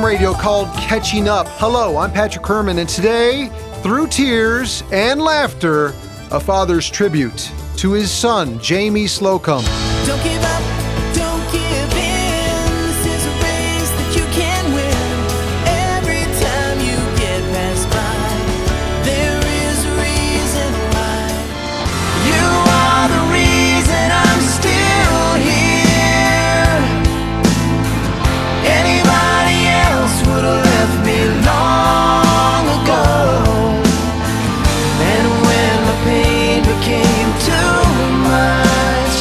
Radio called Catching Up. Hello, I'm Patrick Herman, and today, through tears and laughter, a father's tribute to his son, Jamie Slocum. Don't give up, don't give in. This is a race that you can win. Every time you get passed by, there is a reason why. You are the reason I'm still here. Anybody else would have left me long ago. And when my pain became too much,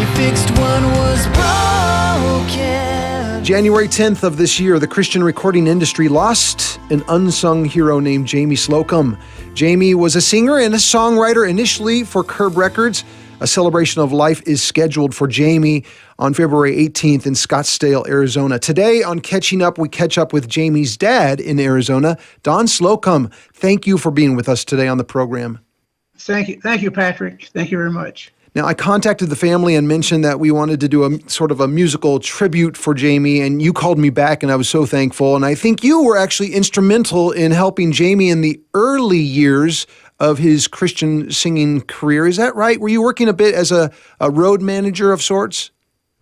you fixed what was broken. January 10th of this year, the Christian recording industry lost an unsung hero named Jamie Slocum. Jamie was a singer and a songwriter initially for Curb Records. A celebration of life is scheduled for Jamie on February 18th in Scottsdale, Arizona. Today on Catching Up, we catch up with Jamie's dad in Arizona, Don Slocum. Thank you for being with us today on the program. Thank you, Patrick. Thank you very much. Now, I contacted the family and mentioned that we wanted to do a sort of a musical tribute for Jamie, and you called me back, and I was so thankful. And I think you were actually instrumental in helping Jamie in the early years of his Christian singing career. Is that right? Were you working a bit as a road manager of sorts?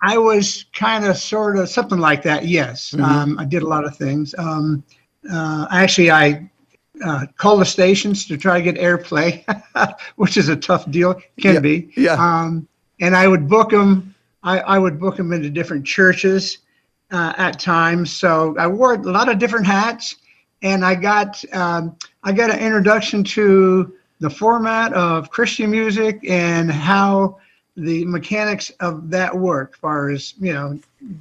I was kind of, sort of, something like that, yes. Mm-hmm. I did a lot of things. I called the stations to try to get airplay, which is a tough deal. Can be. Yeah. And I would book them. I would book them into different churches at times. So I wore a lot of different hats, and I got an introduction to the format of Christian music and how the mechanics of that work, as far as,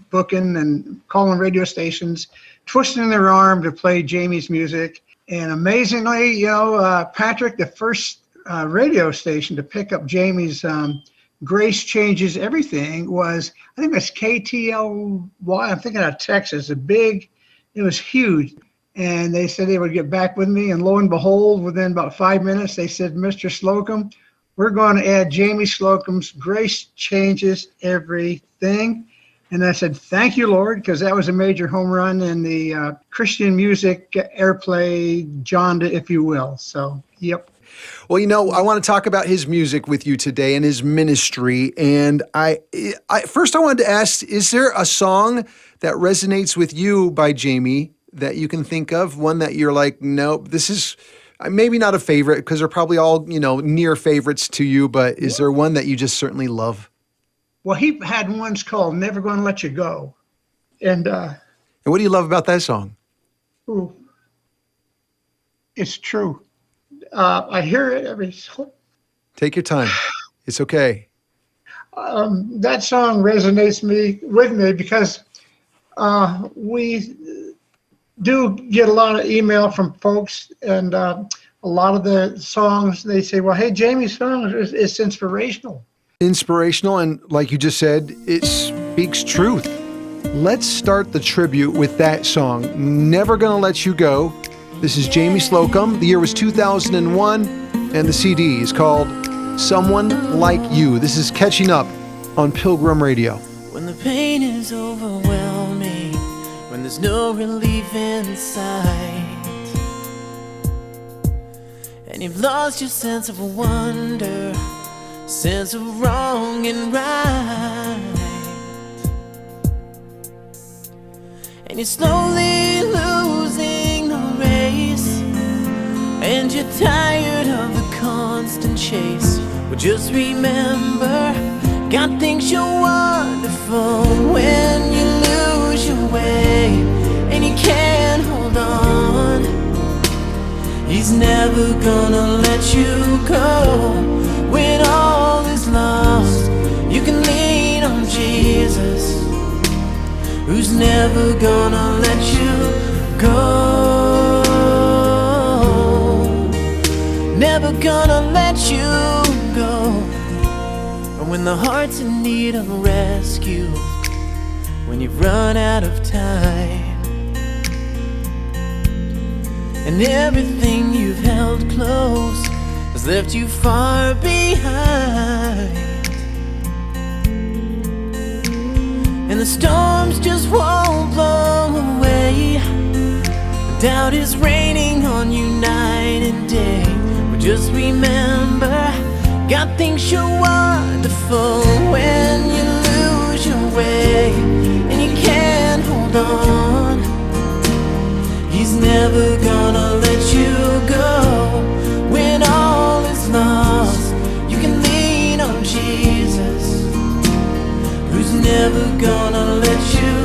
booking and calling radio stations, twisting their arm to play Jamie's music. And amazingly, Patrick, the first radio station to pick up Jamie's Grace Changes Everything was, I think it's KTLY. I'm thinking of Texas. It was huge. And they said they would get back with me. And lo and behold, within about 5 minutes, they said, Mr. Slocum, we're going to add Jamie Slocum's Grace Changes Everything. And I said, thank you, Lord, because that was a major home run in the Christian music airplay genre, if you will. So, yep. Well, I want to talk about his music with you today and his ministry. And I first I wanted to ask, is there a song that resonates with you by Jamie that you can think of? One that you're like, nope, this is maybe not a favorite, because they're probably all, near favorites to you, but is there one that you just certainly love? Well, he had ones called Never Gonna Let You Go. And what do you love about that song? Ooh, it's true. I hear it every... Take your time. It's okay. That song resonates with me because we do get a lot of email from folks, and a lot of the songs, they say, well, hey, Jamie's song is inspirational. Inspirational, and like you just said, it speaks truth. Let's start the tribute with that song, Never Gonna Let You Go. This is Jamie Slocum. The year was 2001, and the CD is called Someone Like You. This is Catching Up on Pilgrim Radio. When the pain is overwhelming, when there's no relief in sight, and you've lost your sense of wonder, sense of wrong and right, and you're slowly losing the race, and you're tired of the constant chase. Well, just remember, God thinks you're wonderful when you lose your way and you can't hold on. He's never gonna let you go. When all is lost, you can lean on Jesus, who's never gonna let you go. Never gonna let you go. And when the heart's in need of rescue, when you've run out of time, and everything you've held close has left you far behind, and the storms just won't blow away doubt is raining on you night and day. But just remember, God thinks you're wonderful when you lose your way and you can't hold on. He's never gonna let you go when all is lost. You can lean on Jesus, who's never gonna let you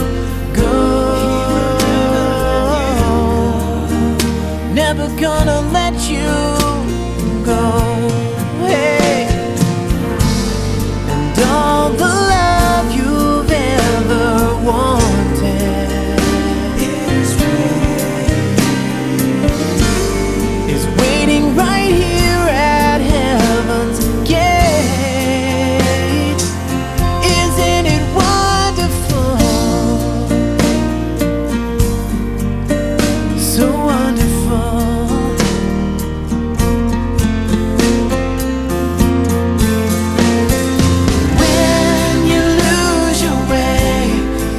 go. Never gonna let you go. Hey. And all the love you've ever wanted is waiting right here at heaven's gate. Isn't it wonderful? So wonderful. When you lose your way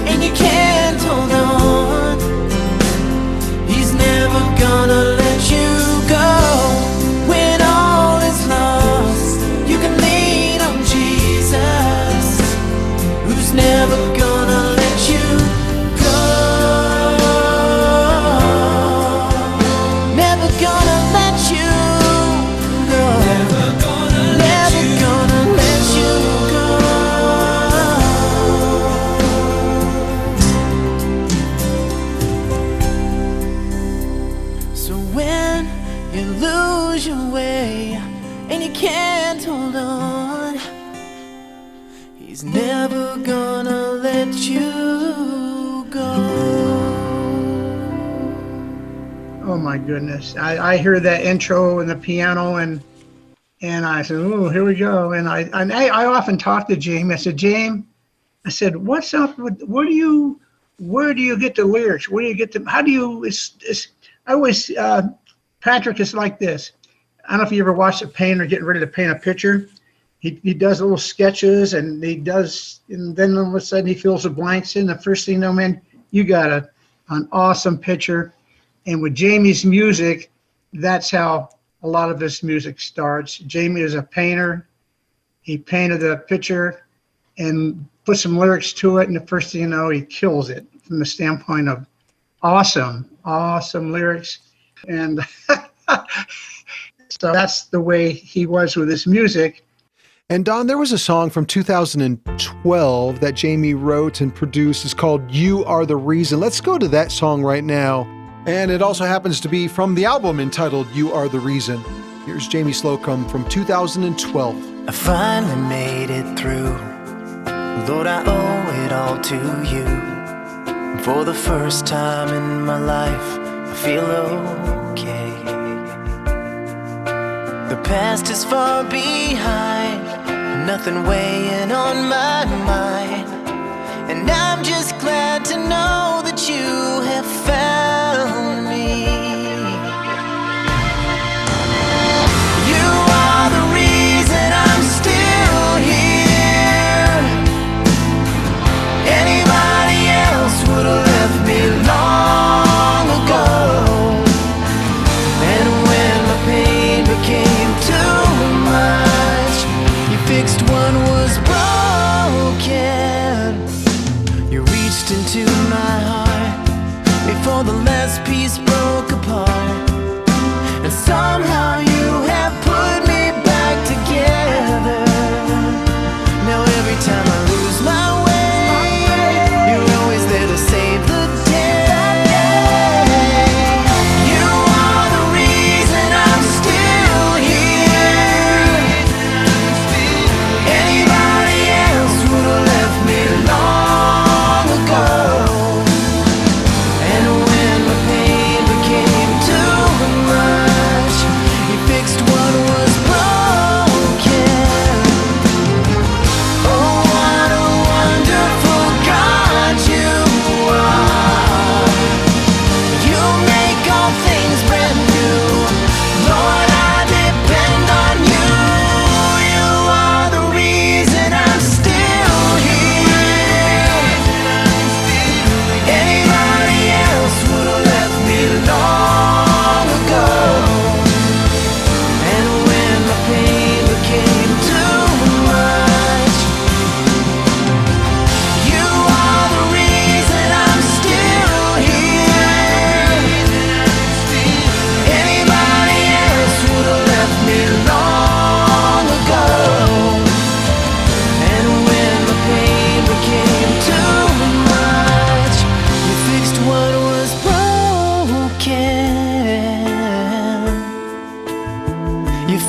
and you can't hold on, He's never gonna let you go. When all is lost, you can lean on Jesus, who's never gonna let you go. Never gonna let you go. Never gonna let you go. So when you lose your way and you can't hold on, He's never gonna let you go. Oh my goodness. I hear that intro and the piano and I said, oh, here we go. And I often talk to James. I said, James, I said, what's up with, where do you get the lyrics? Where do you get them? How do you, I always, Patrick is like this. I don't know if you ever watched a painter getting ready to paint a picture. He does little sketches and then all of a sudden he fills the blanks in. The first thing you know, man, you got an awesome picture. And with Jamie's music, that's how a lot of his music starts. Jamie is a painter. He painted the picture and put some lyrics to it. And the first thing you know, he kills it from the standpoint of awesome lyrics. And so that's the way he was with his music. And Don, there was a song from 2012 that Jamie wrote and produced. It's called You Are the Reason. Let's go to that song right now. And it also happens to be from the album entitled You Are the Reason. Here's Jamie Slocum from 2012. I finally made it through. Lord, I owe it all to you. For the first time in my life, I feel okay. The past is far behind, nothing weighing on my mind. And I'm just glad to know that you have found me. You are the reason I'm still here. Anybody else would have left me long ago. And when my pain became too much, you fixed what was broken. You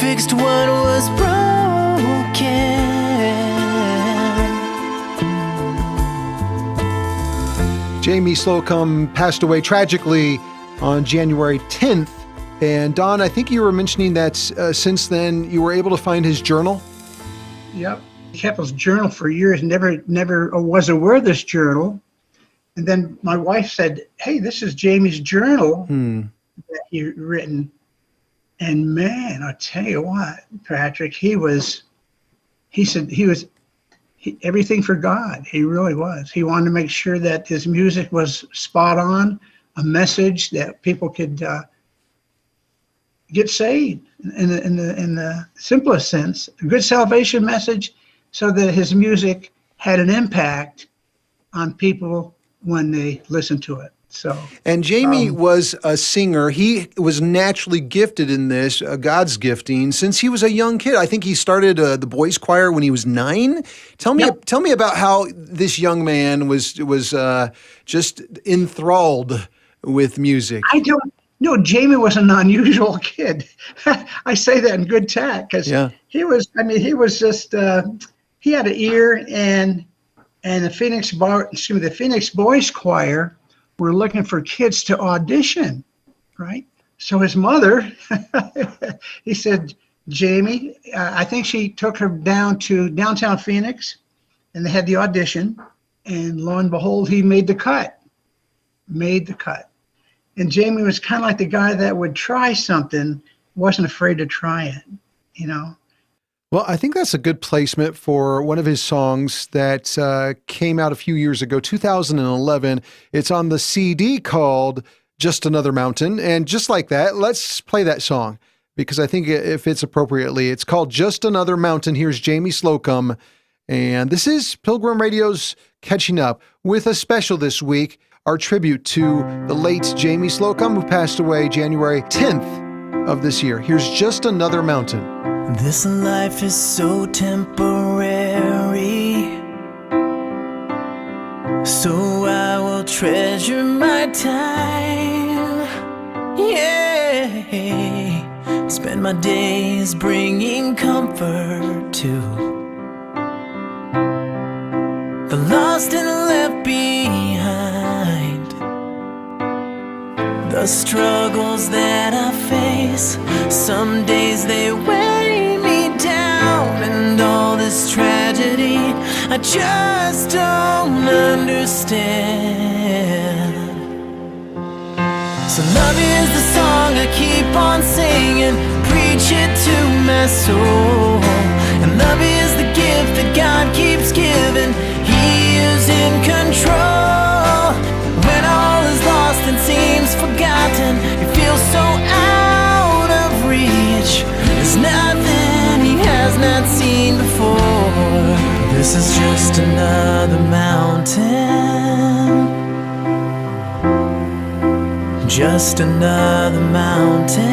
fixed what was broken. Jamie Slocum passed away tragically on January 10th. And Don, I think you were mentioning that since then you were able to find his journal. Yep. He kept his journal for years, never was aware of this journal. And then my wife said, hey, this is Jamie's journal that he written. And man, I'll tell you what, Patrick, he said he was everything for God. He really was. He wanted to make sure that his music was spot on, a message that people could get saved in the simplest sense, a good salvation message, so that his music had an impact on people when they listened to it. So, and Jamie was a singer. He was naturally gifted in this, God's gifting, since he was a young kid. I think he started the boys' choir when he was 9. Tell me about how this young man was just enthralled with music. I don't know. Jamie was an unusual kid. I say that in good tact because he was just he had an ear, and the Phoenix Boys Choir were looking for kids to audition, right? So his mother, he said, Jamie, I think she took her down to downtown Phoenix, and they had the audition, and lo and behold, he made the cut. And Jamie was kind of like the guy that would try something, wasn't afraid to try it, you know? Well, I think that's a good placement for one of his songs that came out a few years ago, 2011. It's on the CD called Just Another Mountain. And just like that, let's play that song because I think it fits appropriately. It's called Just Another Mountain. Here's Jamie Slocum. And this is Pilgrim Radio's Catching Up with a special this week, our tribute to the late Jamie Slocum, who passed away January 10th of this year. Here's Just Another Mountain. This life is so temporary, so I will treasure my time. Yeah, spend my days bringing comfort to the lost and left behind. The struggles that I face, some days they weigh me down, and all this tragedy I just don't understand. So love is the song I keep on singing, preach it to my soul. And love is the gift that God keeps giving, He is in control. When all is lost and seems forgotten, you feel so out of reach. There's nothing He has not seen before. This is just another mountain, just another mountain.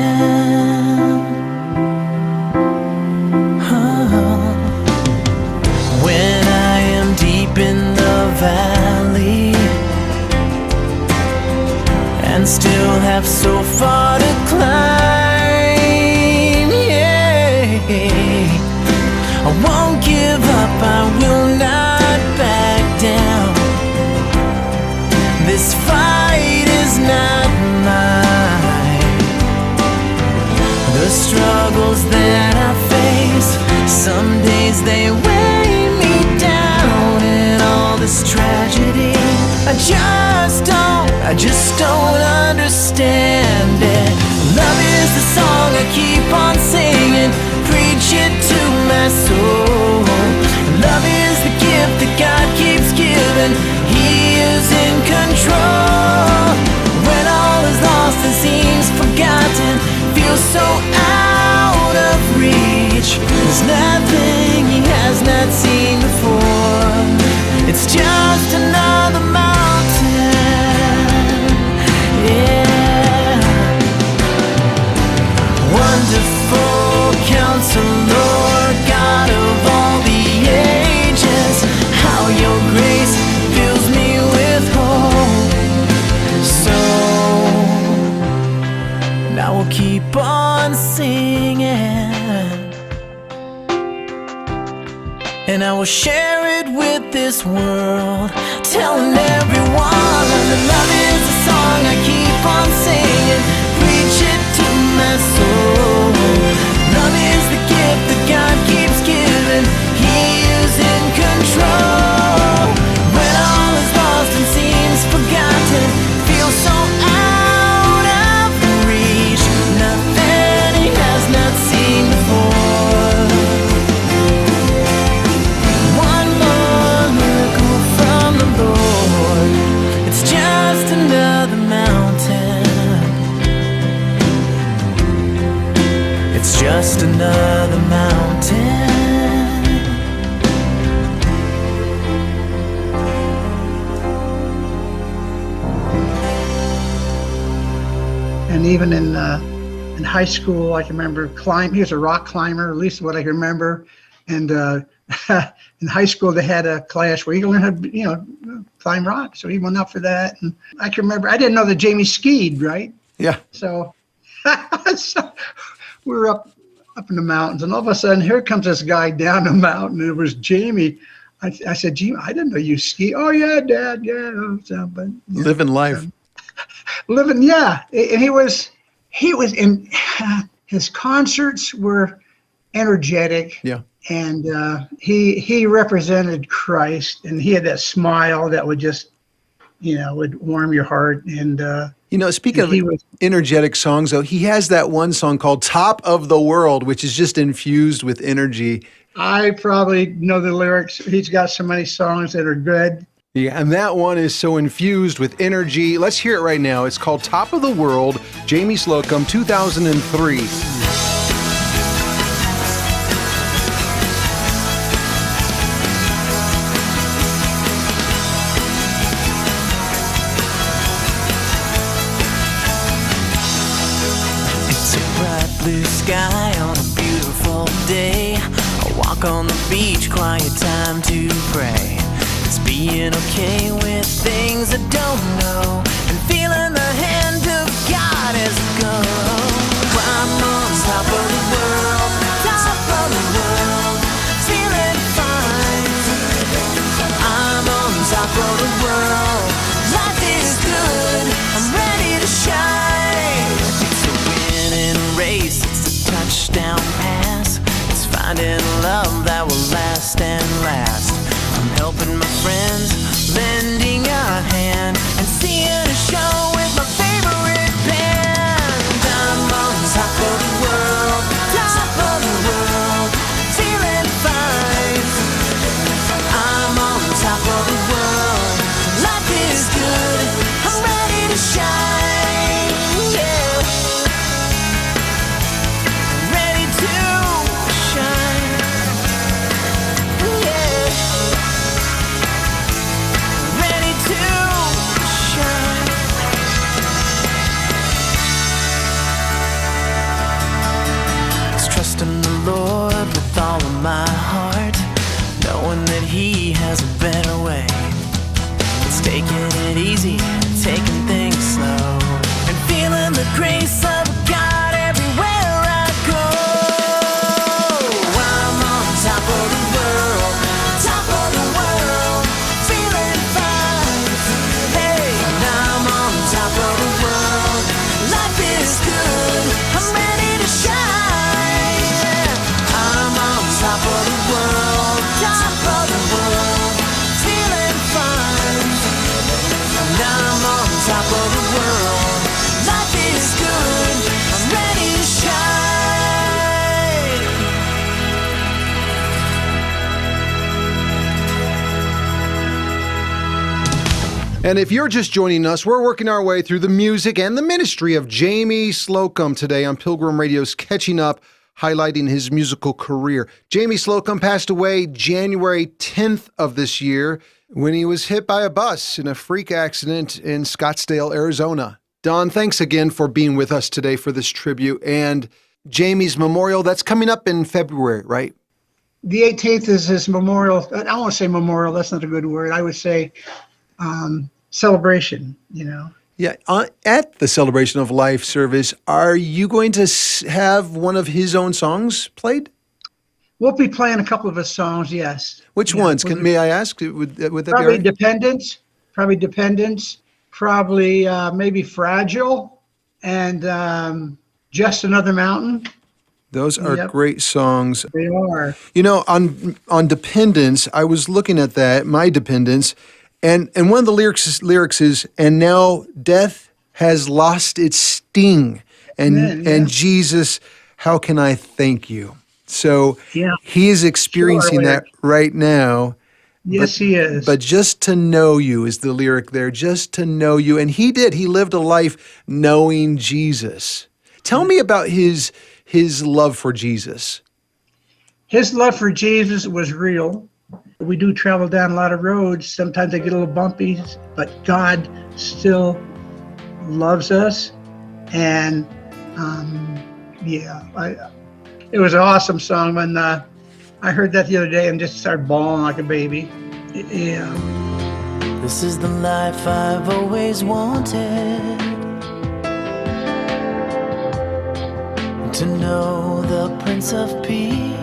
When I am deep in the valley and still have so far to climb, yeah, I won't give up, I will not back down. This fight is not mine. The struggles that I face, some days they weigh me down, and all this tragedy I just don't understand it. Love is the song I keep on singing, preach it to my soul. Love is the gift that God keeps giving, He is in control. When all is lost and seems forgotten, feels so out of reach, there's nothing He has not seen before. It's just another mountain, yeah. Wonderful Counselor, God of all the ages, how Your grace fills me with hope. So now we'll keep keep on singing, and I will share it with this world, telling everyone that love is a song I keep on singing. Preach it to my soul. Love is the gift that God keeps giving. He is in control. When all is lost and seems forgotten, feel so out of reach, nothing he has not seen before. One more miracle from the Lord. It's just another mountain. It's just another mountain. And even in high school, I can remember he was a rock climber, at least what I can remember. And in high school, they had a class where you can learn how to, climb rock. So he went up for that. And I can remember, I didn't know that Jamie skied, right? Yeah. So, so we were up in the mountains, and all of a sudden, here comes this guy down the mountain. And it was Jamie. I said, Jamie, I didn't know you ski. Oh yeah, Dad, yeah. So, but Living life. Living, yeah. And he was in his concerts were energetic. Yeah. And he represented Christ, and he had that smile that would just, would warm your heart. And speaking of energetic songs, though, he has that one song called "Top of the World," which is just infused with energy. I probably know the lyrics. He's got so many songs that are good. Yeah, and that one is so infused with energy. Let's hear it right now. It's called "Top of the World," Jamie Slocum, 2003. Blue sky on a beautiful day. I walk on the beach, quiet time to pray. It's being okay with things I don't know, and feeling the hand of God as I go. I'm on top of the world, top of the world, feeling fine. I'm on top of the world, life is good, I'm ready to shine. Race, it's a touchdown pass. It's finding love that will last and last. I'm helping my friends, lending a hand, and seeing a show with my favorite band. I'm on top of the world, top of the world, feeling fine. I'm on top of the world, life is good, I'm ready to shine. Yeah. Trusting the Lord with all of my heart, knowing that He has a better way. It's taking it easy, taking things slow, and feeling the grace of God everywhere I go. I'm on top of the world, top of the world, feeling fine. Hey, I'm on top of the world, life is good, I'm ready to shine. Top of the world, top of the world, feeling fine. And I'm on top of the world, life is good, I'm ready to shine. And if you're just joining us, we're working our way through the music and the ministry of Jamie Slocum today on Pilgrim Radio's Catching Up, highlighting his musical career. Jamie Slocum passed away January 10th of this year when he was hit by a bus in a freak accident in Scottsdale, Arizona. Don, thanks again for being with us today for this tribute. And Jamie's memorial, that's coming up in February, right? The 18th is his memorial. I don't want to say memorial, that's not a good word. I would say celebration, Yeah, at the Celebration of Life service, are you going to have one of his own songs played? We'll be playing a couple of his songs, yes. Which Yeah, ones? we'll be- May I ask? Would that be all Probably right? Dependence, probably maybe Fragile, and Just Another Mountain. Those are Yep. great songs. They are. You know, on Dependence, I was looking at that, My Dependence, and one of the lyrics is, and now death has lost its sting, and Amen, yeah. and Jesus, how can I thank you? So Yeah. he is experiencing that lyric. right now. Yes, he is. But just to know you is the lyric there, just to know you. And he did. He lived a life knowing Jesus. Tell me about his love for Jesus. His love for Jesus was real. We do travel down a lot of roads. Sometimes they get a little bumpy, but God still loves us. And it was an awesome song when I heard that the other day and just started bawling like a baby. Yeah. This is the life I've always wanted. To know the Prince of Peace.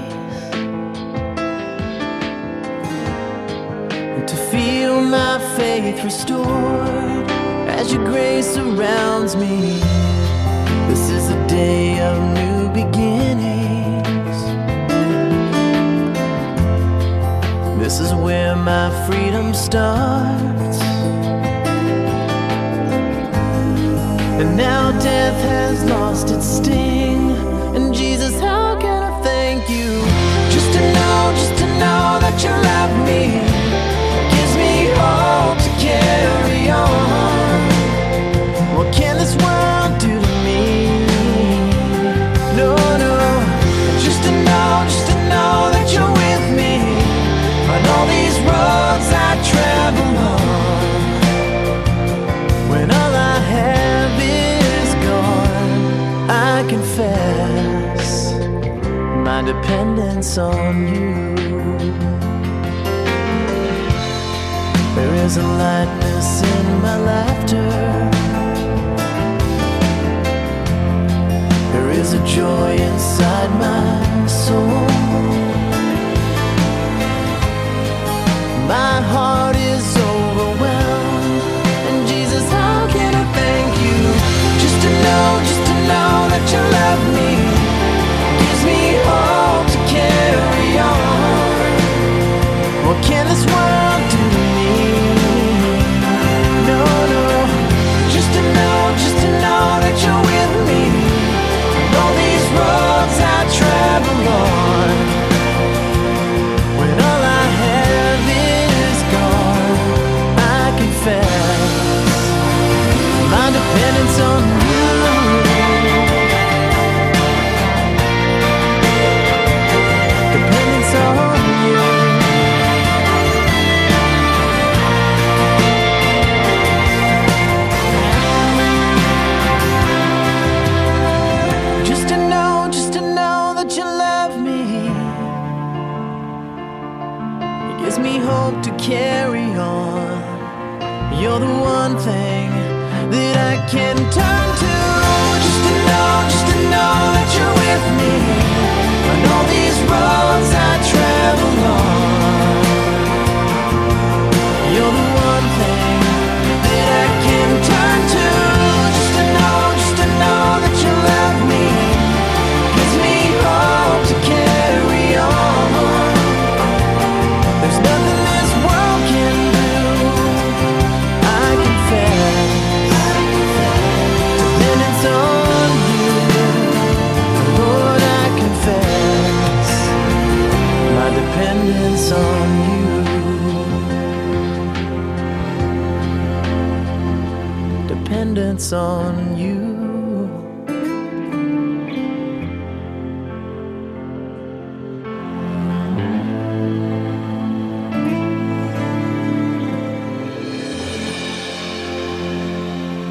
To feel my faith restored as your grace surrounds me. This is a day of new beginnings. This is where my freedom starts. And now death has lost its sting. And Jesus, how can I thank you? Just to know that you love me gives me hope to carry on. What can this world do to me? No, no. Just to know that you're with me on all these roads I travel on. When all I have is gone, I confess my dependence on you. There is a lightness in my laughter. There is a joy inside my soul. My heart is overwhelmed. And Jesus, how can I thank you? Just to know that you love me gives me hope to carry on. What can this world do to me? No, no. Just to know that you're with me on all these roads I travel on. When all I have is gone, I confess my dependence on you. Dependence on you. Just to know that you love me. It gives me hope to carry on. You're the one thing that I can turn to. Just to know that you're with me on all these roads I travel on. You're the one thing that I can turn to. Just to know that you love me gives me hope to carry on. There's nothing this world can do. I confess dependence on you. Lord, I confess my dependence on you. Dependence on you.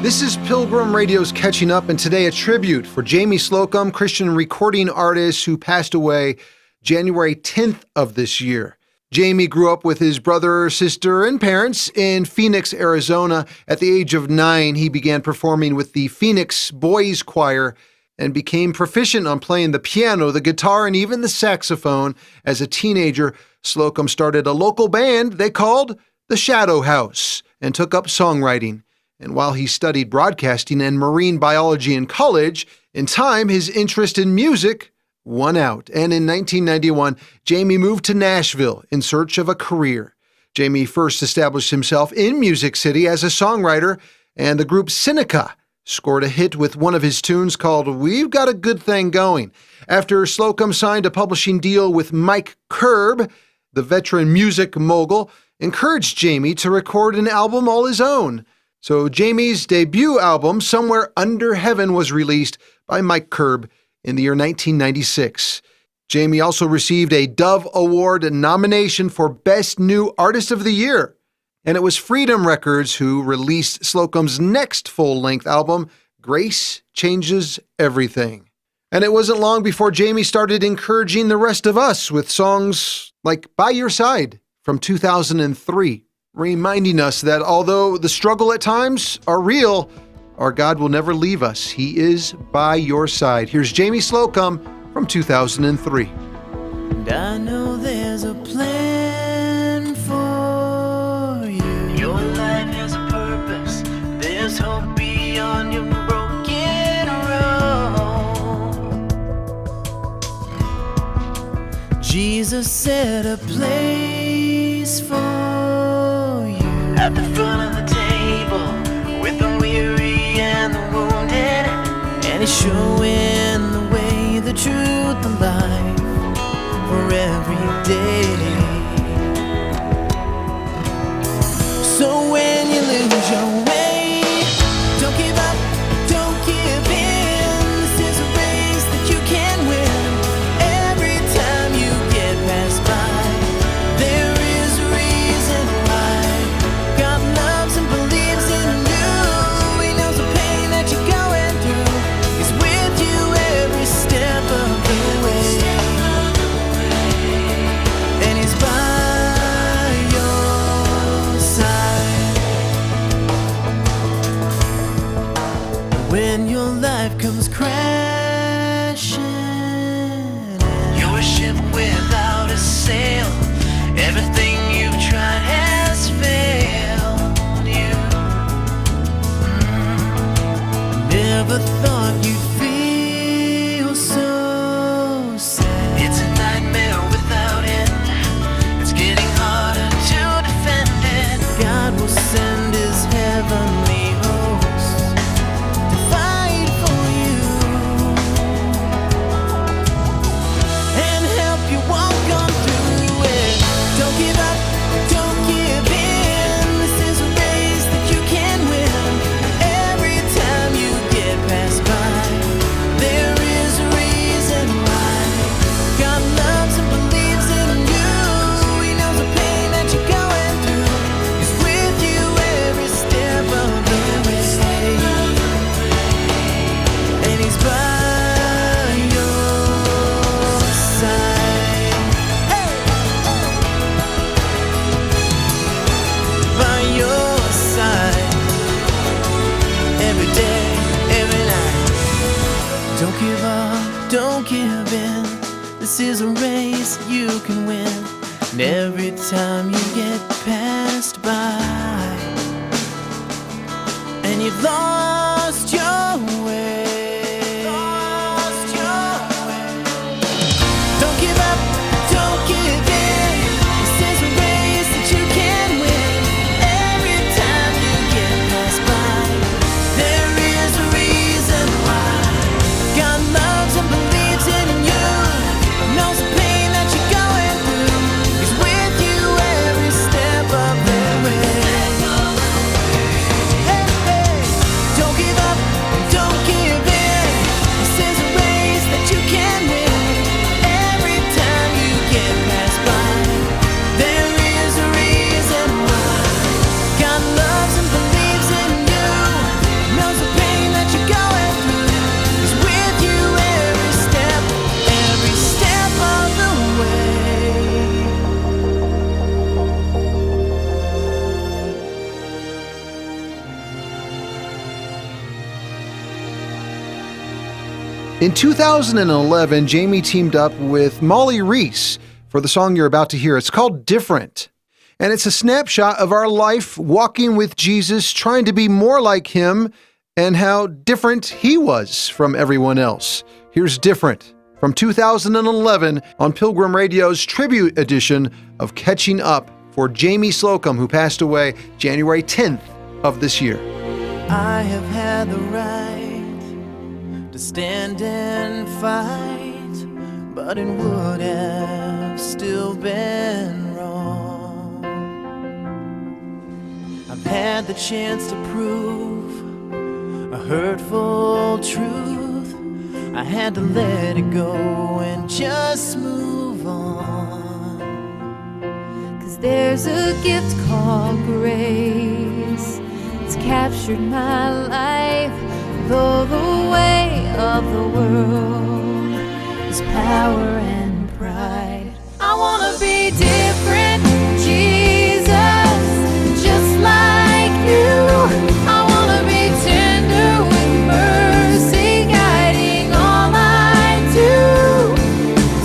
This is Pilgrim Radio's Catching Up, and today a tribute for Jamie Slocum, Christian recording artist who passed away January 10th of this year. Jamie grew up with his brother, sister, and parents in Phoenix, Arizona. At the age of 9, he began performing with the Phoenix Boys Choir and became proficient on playing the piano, the guitar, and even the saxophone. As a teenager, Slocum started a local band they called the Shadow House and took up songwriting. And while he studied broadcasting and marine biology in college, in time his interest in music won out. And in 1991, Jamie moved to Nashville in search of a career. Jamie first established himself in Music City as a songwriter, and the group Seneca scored a hit with one of his tunes called We've Got a Good Thing Going. After Slocum signed a publishing deal with Mike Curb, the veteran music mogul encouraged Jamie to record an album all his own. So Jamie's debut album, Somewhere Under Heaven, was released by Mike Curb in the year 1996. Jamie also received a Dove Award nomination for Best New Artist of the Year. And it was Freedom Records who released Slocum's next full-length album, Grace Changes Everything. And it wasn't long before Jamie started encouraging the rest of us with songs like By Your Side from 2003, reminding us that although the struggle at times are real, our God will never leave us. He is by your side. Here's Jamie Slocum from 2003. And I know there's a plan for you. Your life has a purpose. There's hope beyond your broken road. Jesus set a place for you at the front of the table with the weary and the wounded, and he's showing the way, the truth, the life for every day. So when you lose your way, don't give up, don't give in. This is a race that you can win. Every time you get passed by, there is a reason why. God loves and believes in you. He knows the pain that you're going through. He's with you every step of the way. And he's by your side. When your life comes crashing, you're a ship without a sail. Everything you've tried has failed you. Never thought you'd feel so sad. It's a nightmare without end. It's getting harder to defend it. God will send his heavenly hosts to fight for you and help you walk on through it. Don't give up, don't give in. This is a race that you can win. Every time you get passed by, there is a reason why. God loves and believes in you. He knows the pain that you're going through. He's with you every step of the way. And he's by your side. Hey! By your side. Every day, every night. Don't give up, don't give in. This is a race you can win. And every time you get passed by, and you've lost your way. Don't give up, don't give in. This is a race that you can win. Every time you get passed by, there is a reason why. God loves and believes in you. Knows the pain that you're going through. He's with you every step of the way. Hey, hey. Don't give In 2011, Jamie teamed up with Molly Reese for the song you're about to hear. It's called Different. And it's a snapshot of our life walking with Jesus, trying to be more like him, and how different he was from everyone else. Here's Different from 2011 on Pilgrim Radio's tribute edition of Catching Up for Jamie Slocum, who passed away January 10th of this year. I have had the right to stand and fight, but it would have still been wrong. I've had the chance to prove a hurtful truth. I had to let it go and just move on. 'Cause there's a gift called grace. It's captured my life. Though the way of the world is power and pride, I wanna be different, Jesus, just like you. I wanna be tender with mercy, guiding all I do.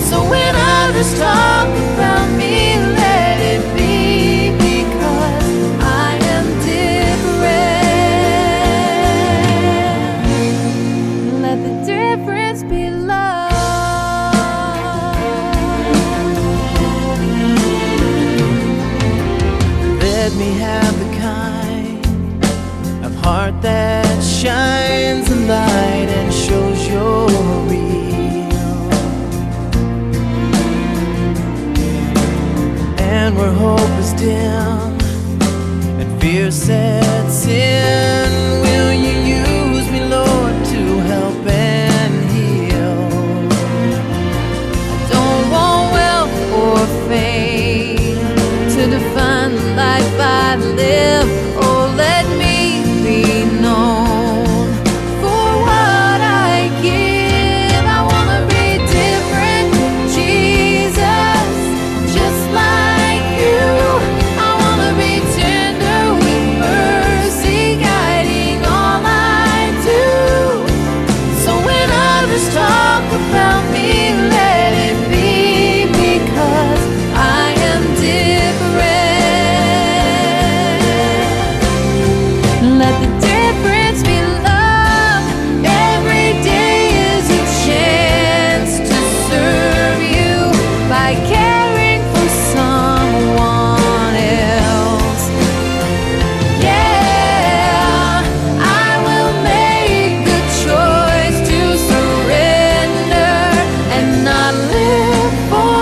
So when others talk about me, let it be because I am different. Let the difference be love. Let me have the kind of heart that shines a light and shows you're real. And where hope is dim and fear sets in, will you use me, Lord, to help and heal? I don't want wealth or fame to define the life I live. Oh, let me be known for what I give. I wanna be different, Jesus, just like you. I wanna be tender with mercy, guiding all I do. So when others talk about me, let it be because I am different. Let the difference be love. Every day is a chance to serve you by caring for someone else. Yeah, I will make the choice to surrender and not live for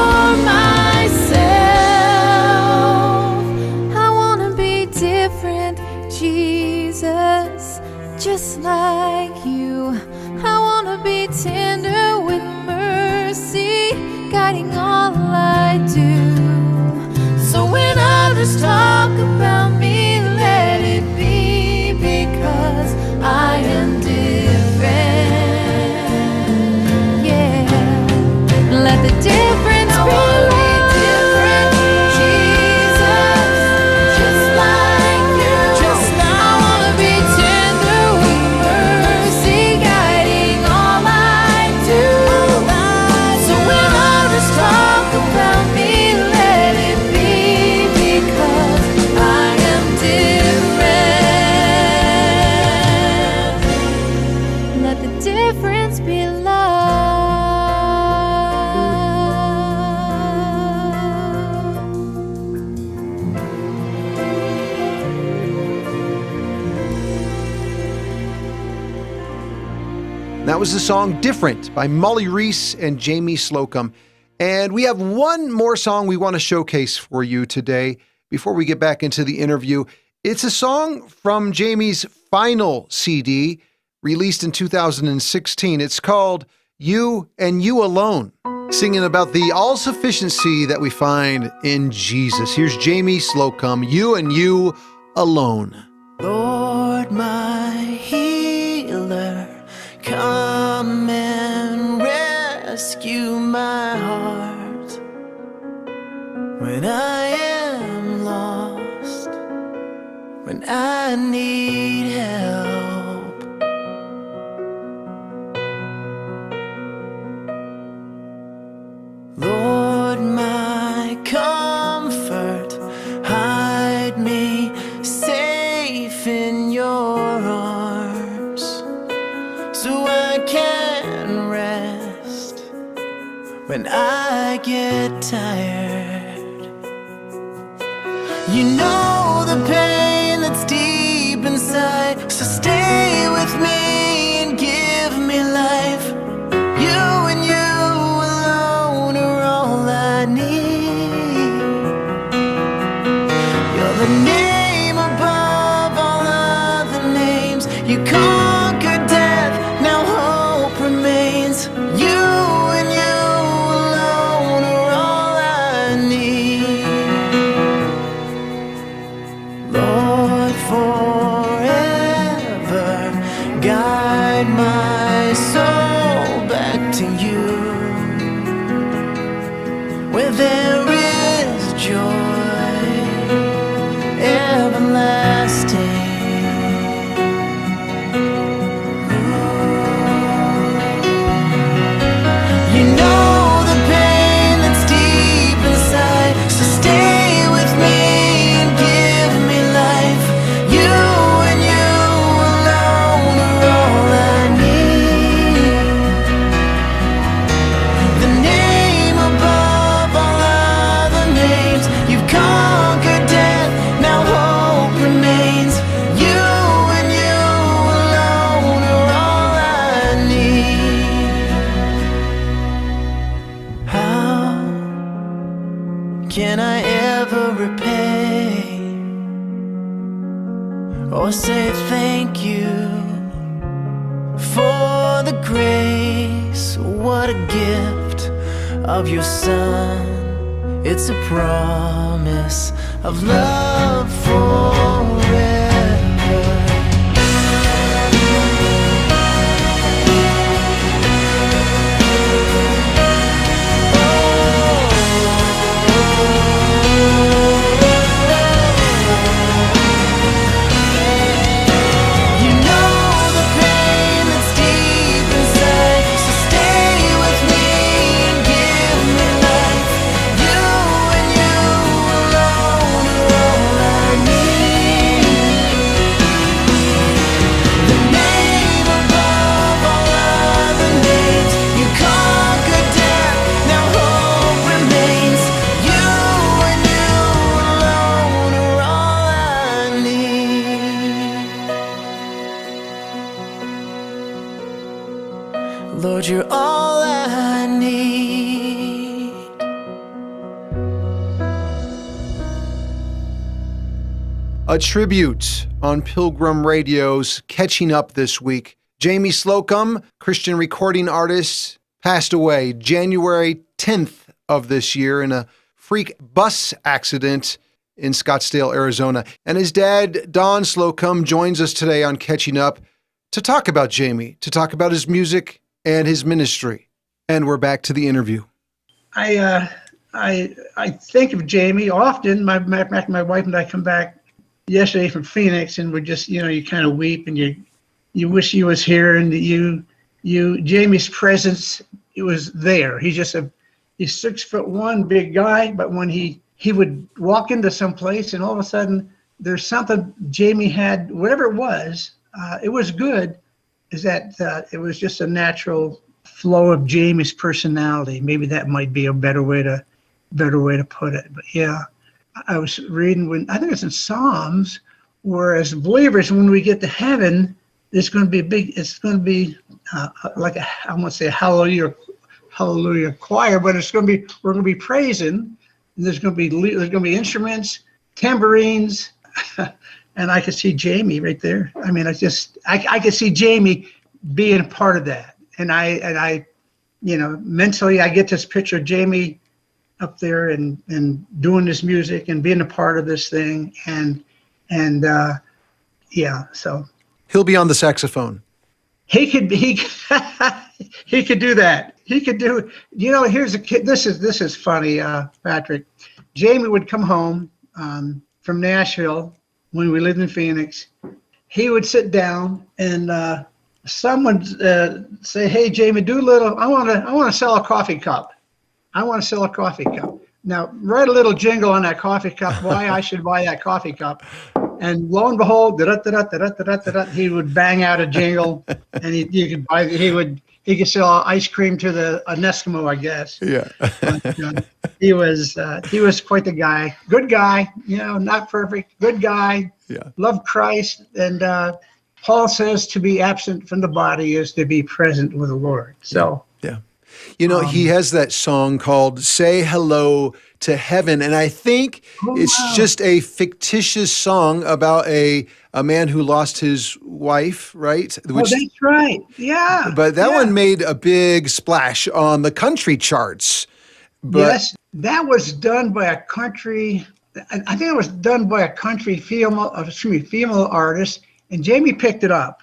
myself. I wanna be different, Jesus, just like you. I wanna be tender with mercy, guiding all I do. So when others talk about me, let it be because I am different. Yeah, let the difference be love. Jesus, just like you. I wanna be tender with mercy, guiding all I do. So when others talk about me, let it be because I am different. Let the difference be love. That was the song Different by Molly Reese and Jamie Slocum. And we have one more song we want to showcase for you today before we get back into the interview. It's a song from Jamie's final CD, released in 2016. It's called You and You Alone, singing about the all-sufficiency that we find in Jesus. Here's Jamie Slocum, You and You Alone. Lord, my healer, come and rescue my heart when I am lost, when I need help. Lord, my comfort, hide me safe in your arms, so I can rest when I get tired. You know the pain that's deep inside, so stay with me and give me life. You and you alone are all I need. You're the name above all other names. You conquered death, now hope remains. You and you alone are all I need. Lord, forever guide my soul back to you, where there is joy everlasting. You know the pain that's deep inside, so stay with me and give me life. You and you alone are all I need. The name above all other names. You've conquered death, now hope remains. You and you alone are all I need. How can I ever repay or say thank you for the grace? What a gift of your Son. It's a promise of love forever. You know the pain that's deep inside, so stay with me and give me life. You and you alone are all I need. The name above all other names. You conquered death, now hope remains. You and you alone are all I need. Lord, you're all I need. A tribute on Pilgrim Radio's Catching Up this week. Jamie Slocum, Christian recording artist, passed away January 10th of this year in a freak bus accident in Scottsdale, Arizona. And his dad, Don Slocum, joins us today on Catching Up to talk about Jamie, to talk about his music and his ministry. And we're back to the interview. I think of Jamie often. My wife and I come back yesterday from Phoenix, and we're just, you kind of weep, and you wish he was here, and Jamie's presence, it was there. He's 6'1", big guy, but when he would walk into some place, and all of a sudden there's something Jamie had, whatever it was good. Is that it was just a natural flow of Jamie's personality. Maybe that might be a better way to put it. But yeah, I was reading I think it's in Psalms, where as believers, when we get to heaven, it's going to be like I won't say a hallelujah choir, but we're going to be praising, and there's going to be instruments, tambourines. And I could see Jamie right there. I mean, I could see Jamie being a part of that. And I mentally, I get this picture of Jamie up there and doing this music and being a part of this thing. So He'll be on the saxophone. he could he could do that. He could do. Here's a kid. This is funny, Patrick. Jamie would come home from Nashville when we lived in Phoenix. He would sit down and someone say, "Hey, Jamie, do a little. I want to sell a coffee cup." I want to sell a coffee cup. Now, write a little jingle on that coffee cup, why I should buy that coffee cup. And lo and behold, he would bang out a jingle, and he could sell ice cream to an Eskimo, I guess. Yeah. But, he was quite the guy. Good guy, not perfect. Good guy. Yeah. Loved Christ. And Paul says to be absent from the body is to be present with the Lord. So. Yeah. He has that song called Say Hello to Heaven. And I think it's just a fictitious song about a man who lost his wife, right? That's right. Yeah. But that one made a big splash on the country charts. Yes, that was done by a country, I think it was done by a country female artist, and Jamie picked it up,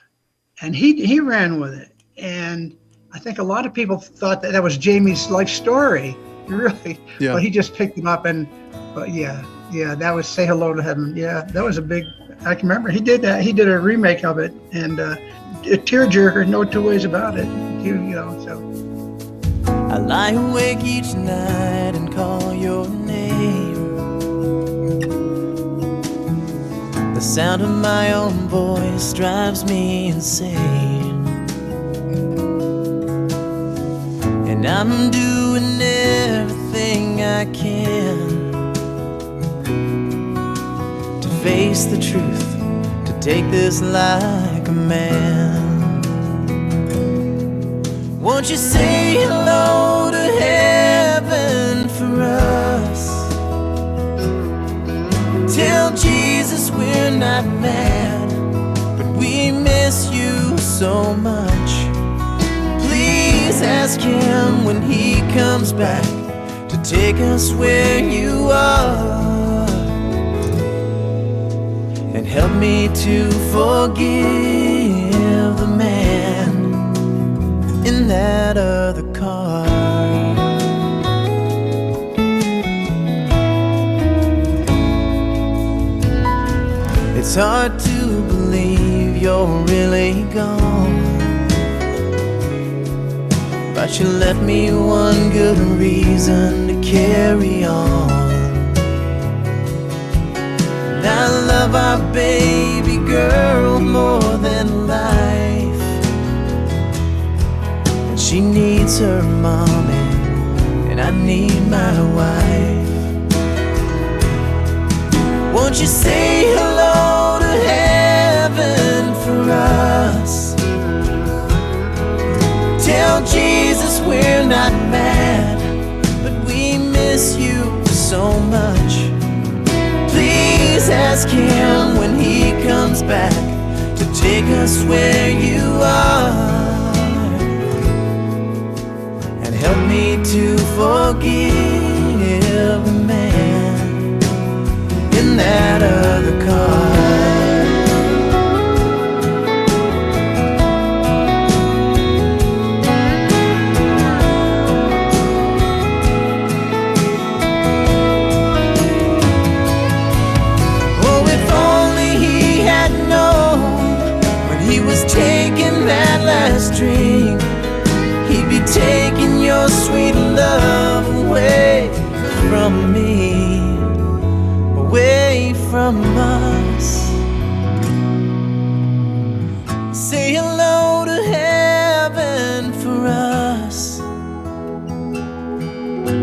and he ran with it. And I think a lot of people thought that was Jamie's life story, really. Yeah. But he just picked it up, but that was Say Hello to Heaven. Yeah, that was a big, I can remember he did that. He did a remake of it, and a tearjerker, no two ways about it. So. I lie awake each night and call your name. The sound of my own voice drives me insane. And I'm doing everything I can to face the truth, to take this like a man. Won't you say hello to heaven for us? Tell Jesus we're not mad, but we miss you so much. Please ask him when he comes back to take us where you are, and help me to forgive the man in that other car. It's hard to believe you're really gone, but you left me one good reason to carry on. And I love our baby girl more than life. She needs her mommy, and I need my wife. Won't you say hello to heaven for us? Tell Jesus we're not mad, but we miss you so much. Please ask him when he comes back to take us where you are. Help me to forgive the man in that other car. Oh, if only he had known when he was taking that last drink, he'd be taking your sweet love away from me, away from us. Say hello to heaven for us,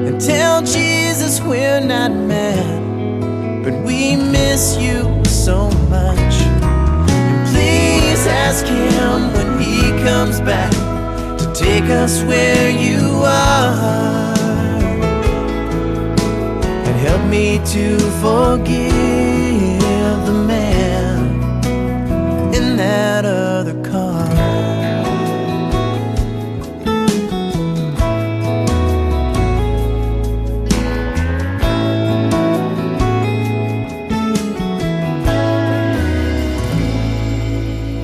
and tell Jesus we're not mad, but we miss you so much. And please ask him when he comes back to take us where you are, and help me to forgive the man in that other car.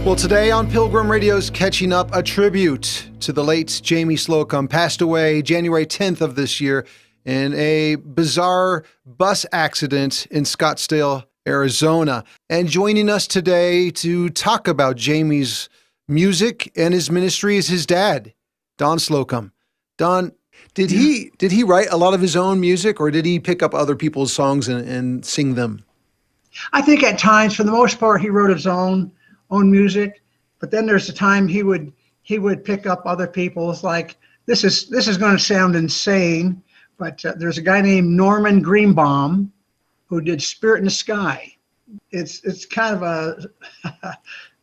Well, today on Pilgrim Radio's Catching Up, a tribute to the late Jamie Slocum, passed away January 10th of this year in a bizarre bus accident in Scottsdale, Arizona. And joining us today to talk about Jamie's music and his ministry is his dad, Don Slocum. Don, Did he write a lot of his own music, or did he pick up other people's songs and sing them? I think at times, for the most part, he wrote his own music. But then there's a time he would pick up other people's. Like this is going to sound insane, but there's a guy named Norman Greenbaum who did "Spirit in the Sky." It's kind of a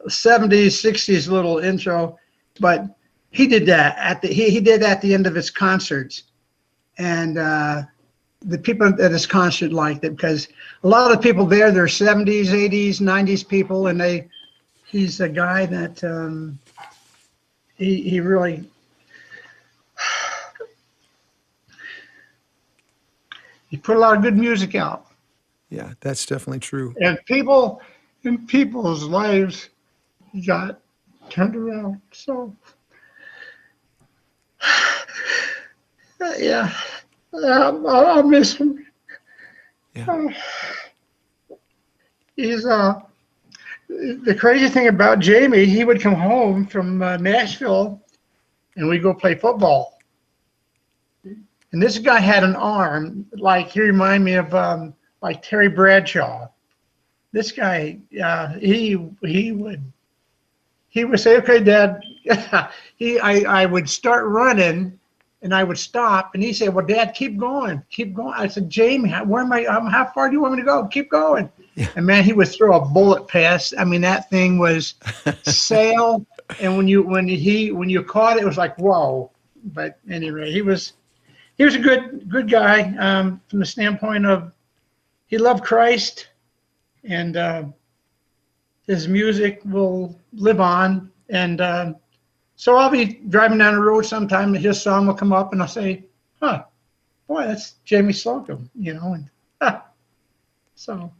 70s, 60s little intro, but he did that he did that at the end of his concerts, and the people at his concert liked it because a lot of the people there, they're 70s, 80s, 90s people, and he's a guy that he really he put a lot of good music out. Yeah, that's definitely true. And people's lives got turned around. So, yeah, I'll miss him. Yeah. He's the crazy thing about Jamie. He would come home from Nashville, and we'd go play football. And this guy had an arm like he reminded me of like Terry Bradshaw. This guy, he would say, "Okay, Dad." I would start running, and I would stop, and he'd say, "Well, Dad, keep going, keep going." I said, "Jamie, where am I? How far do you want me to go? Keep going." Yeah. And man, he would throw a bullet pass. I mean, that thing was sail, and when you caught it, it was like whoa. But anyway, he was a good guy from the standpoint of he loved Christ, and his music will live on. And so I'll be driving down the road sometime, and his song will come up, and I'll say, "Huh, boy, that's Jamie Slocum," And so.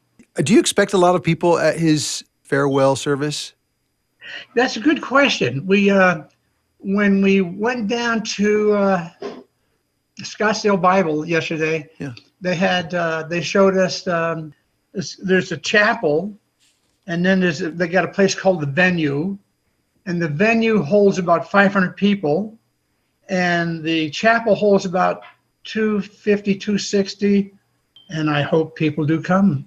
Do you expect a lot of people at his farewell service? That's a good question. We when we went down to Scottsdale Bible yesterday, Yeah. they showed us there's a chapel, and then they got a place called the venue, and the venue holds about 500 people, and the chapel holds about 250, 260, and I hope people do come.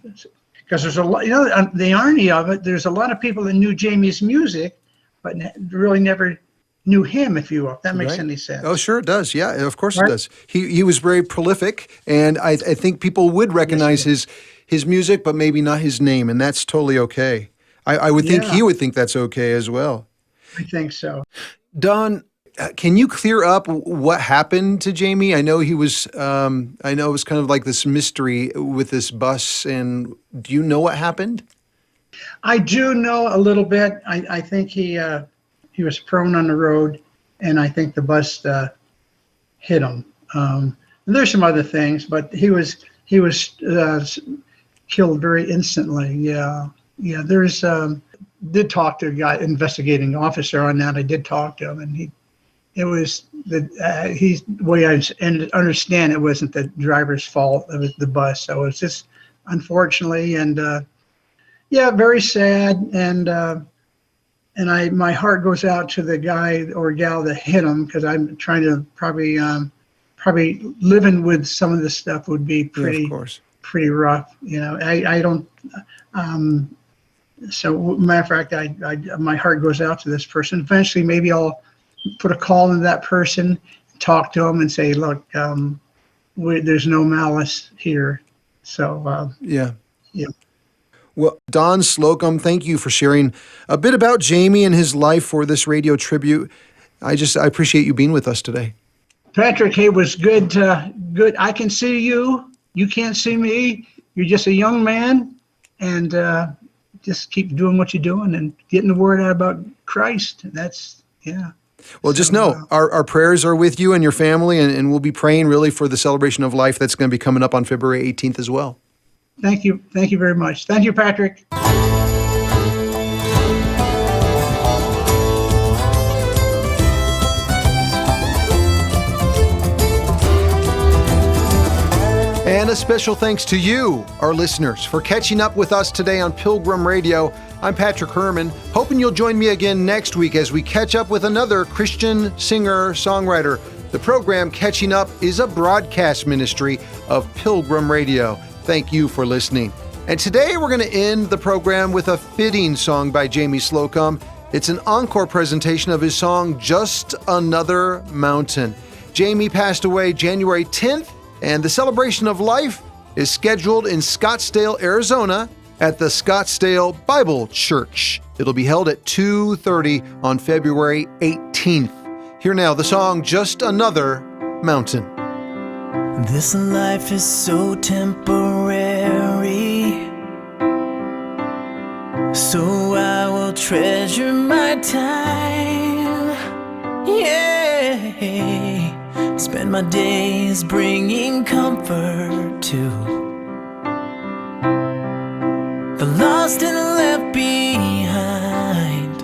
Because there's a lot, the irony of it, there's a lot of people that knew Jamie's music, but really never knew him, if you will, if that makes Right. any sense. Oh, sure it does. Yeah, of course Right. it does. He was very prolific, and I think people would recognize his music, but maybe not his name, and that's totally okay. I would think Yeah. he would think that's okay as well. I think so. Don, can you clear up what happened to Jamie? I know he was. I know it was kind of like this mystery with this bus. And do you know what happened? I do know a little bit. I think he was prone on the road, and I think the bus hit him. And there's some other things, but he was killed very instantly. Yeah. There's did talk to a guy, investigating officer on that. I did talk to him, and it was the way I understand it wasn't the driver's fault. It was the bus. So it's just unfortunately, and very sad. And my heart goes out to the guy or gal that hit him, because I'm trying to probably living with some of this stuff would be Yeah, of course. pretty rough. I don't. So matter of fact, my heart goes out to this person. Eventually, maybe I'll put a call into that person, talk to him, and say, "Look, there's no malice here." So Yeah. yeah. Well, Don Slocum, thank you for sharing a bit about Jamie and his life for this radio tribute. I appreciate you being with us today. Patrick, it was good. Good. I can see you. You can't see me. You're just a young man, and just keep doing what you're doing and getting the word out about Christ. That's yeah. Well, just know our prayers are with you and your family, and we'll be praying really for the celebration of life that's going to be coming up on February 18th as well. Thank you. Thank you very much. Thank you, Patrick. And a special thanks to you, our listeners, for catching up with us today on Pilgrim Radio. I'm Patrick Herman, hoping you'll join me again next week as we catch up with another Christian singer-songwriter The program Catching Up is a broadcast ministry of Pilgrim Radio. Thank you for listening. And today we're going to end the program with a fitting song by Jamie Slocum. It's an encore presentation of his song, Just Another Mountain. Jamie passed away January 10th, and the celebration of life is scheduled in Scottsdale, Arizona at the Scottsdale Bible Church. It'll be held at 2:30 on February 18th. Here now, the song, Just Another Mountain. This life is so temporary, so I will treasure my time. Yeah, spend my days bringing comfort to the lost and left behind.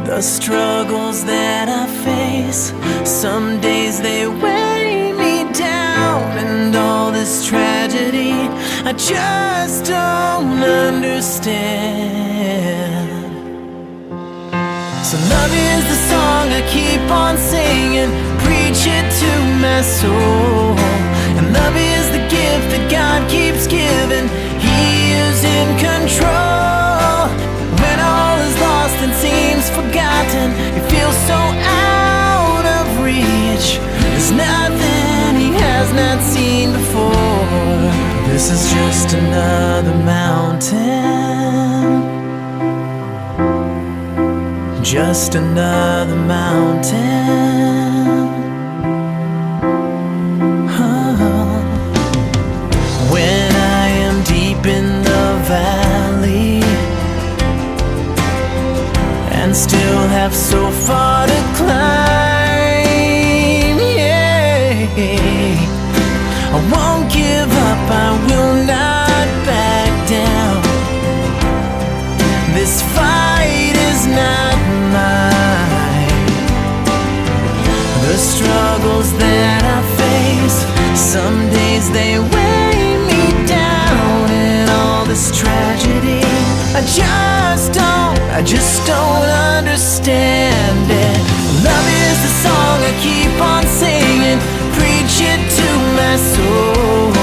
The struggles that I face, some days they weigh me down, and all this tragedy I just don't understand. So love is the song I keep on singing, preach it to my soul. And love is the gift that God keeps giving, He is in control. When all is lost and seems forgotten, you feel so out of reach. There's nothing He has not seen before. This is just another mountain, just another mountain. When I am deep in the valley and still have so far to climb, yeah, I won't give up, I will not back down. This fight is not mine. The struggles that I face, some days they weigh me down, and all this tragedy I just don't understand it. Love is the song I keep on singing, preach it to my soul.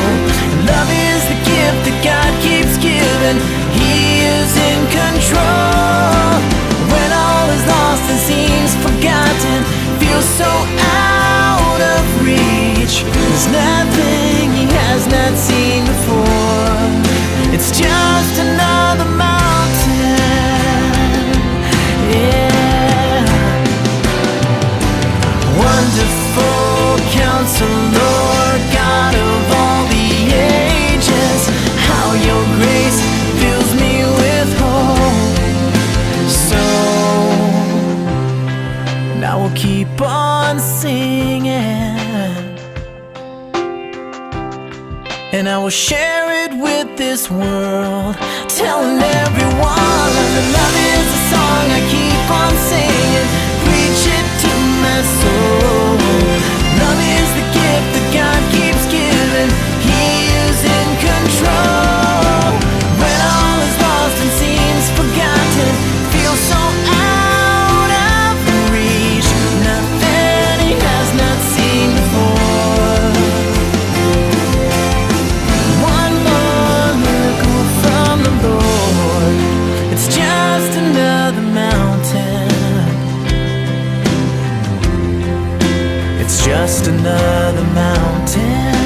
Love is the gift that God keeps giving, He is in control. When all is lost and seems forgotten, feels so out of reach, there's nothing He has not seen before. It's just another mountain, yeah. Wonderful Counselor, God of all the ages, how Your grace fills me with hope. So now we'll keep on singing, and I will share it with this world, telling everyone that love is the song I keep on singing, preach it to my soul. Love is the gift that God keeps giving, He is in control. When all is lost and seems forgotten, feels so out of reach, nothing He has not seen before. One more miracle from the Lord, it's just another mountain, it's just another mountain.